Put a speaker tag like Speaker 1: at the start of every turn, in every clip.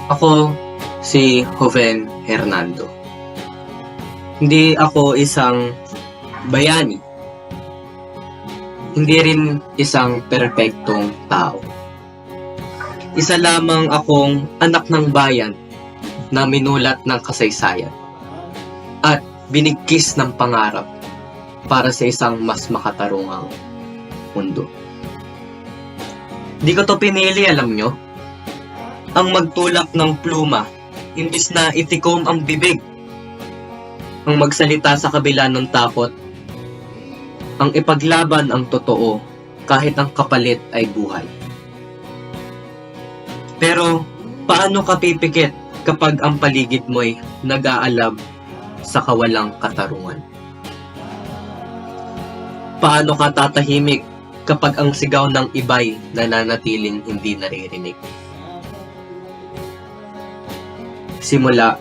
Speaker 1: Ako si Joven Hernando. Hindi ako isang bayani. Hindi rin isang perpektong tao. Isa lamang akong anak ng bayan na minulat ng kasaysayan at binigkis ng pangarap para sa isang mas makatarungang mundo. Di ko to pinili, alam nyo? Ang magtulak ng pluma, imbis na itikom ang bibig. Ang magsalita sa kabila ng takot, ang ipaglaban ang totoo kahit ang kapalit ay buhay. Pero paano ka pipikit kapag ang paligid mo'y nag-aalab sa kawalang katarungan? Paano ka tatahimik kapag ang sigaw ng iba'y nananatiling hindi naririnig? Simula,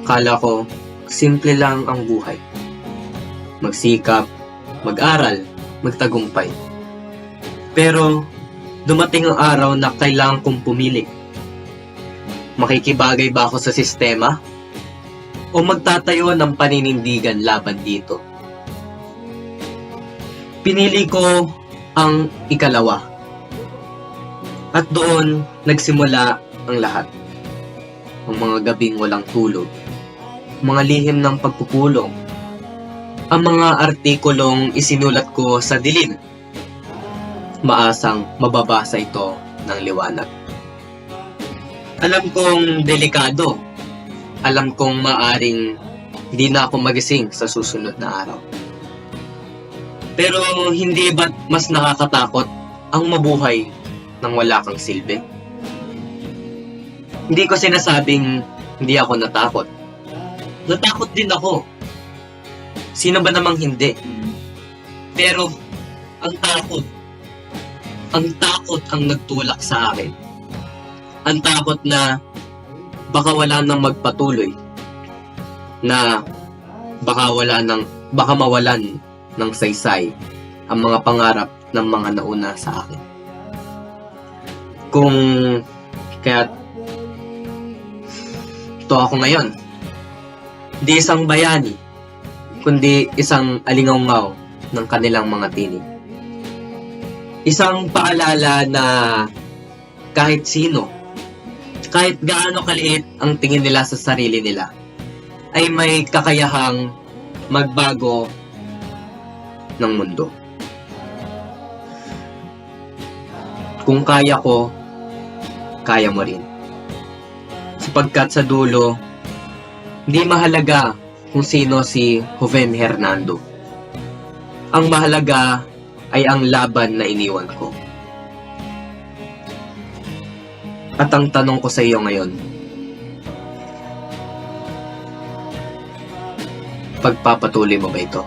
Speaker 1: kala ko simple lang ang buhay. Magsikap, mag-aral, magtagumpay. Pero dumating ang araw na kailangan kong pumili. Makikibagay ba ako sa sistema? O magtatayo ng paninindigan laban dito? Pinili ko ang ikalawa. At doon nagsimula ang lahat. Ang mga gabing walang tulog, mga lihim ng pagpupulong, ang mga artikulong isinulat ko sa dilim. Maasang mababasa ito ng liwanag. Alam kong delikado. Alam kong maaring hindi na ako magising sa susunod na araw. Pero hindi ba't mas nakakatakot ang mabuhay nang wala kang silbi? Hindi ko sinasabing hindi ako natakot. Natakot din ako. Sino ba namang hindi? Pero ang takot ang nagtulak sa akin. Ang takot na baka wala nang magpatuloy. Na baka mawalan ng saysay ang mga pangarap ng mga nauna sa akin. Kung kaya't ito ako ngayon. Hindi isang bayani, kundi isang alingawngaw ng kanilang mga tinig. Isang paalala na kahit sino, kahit gaano kaliit ang tingin nila sa sarili nila, ay may kakayahang magbago ng mundo. Kung kaya ko, kaya mo rin. Sapagkat sa dulo, hindi mahalaga kung sino si Joven Hernando. Ang mahalaga ay ang laban na iniwan ko. At ang tanong ko sa iyo ngayon, pagpapatuloy mo ba ito?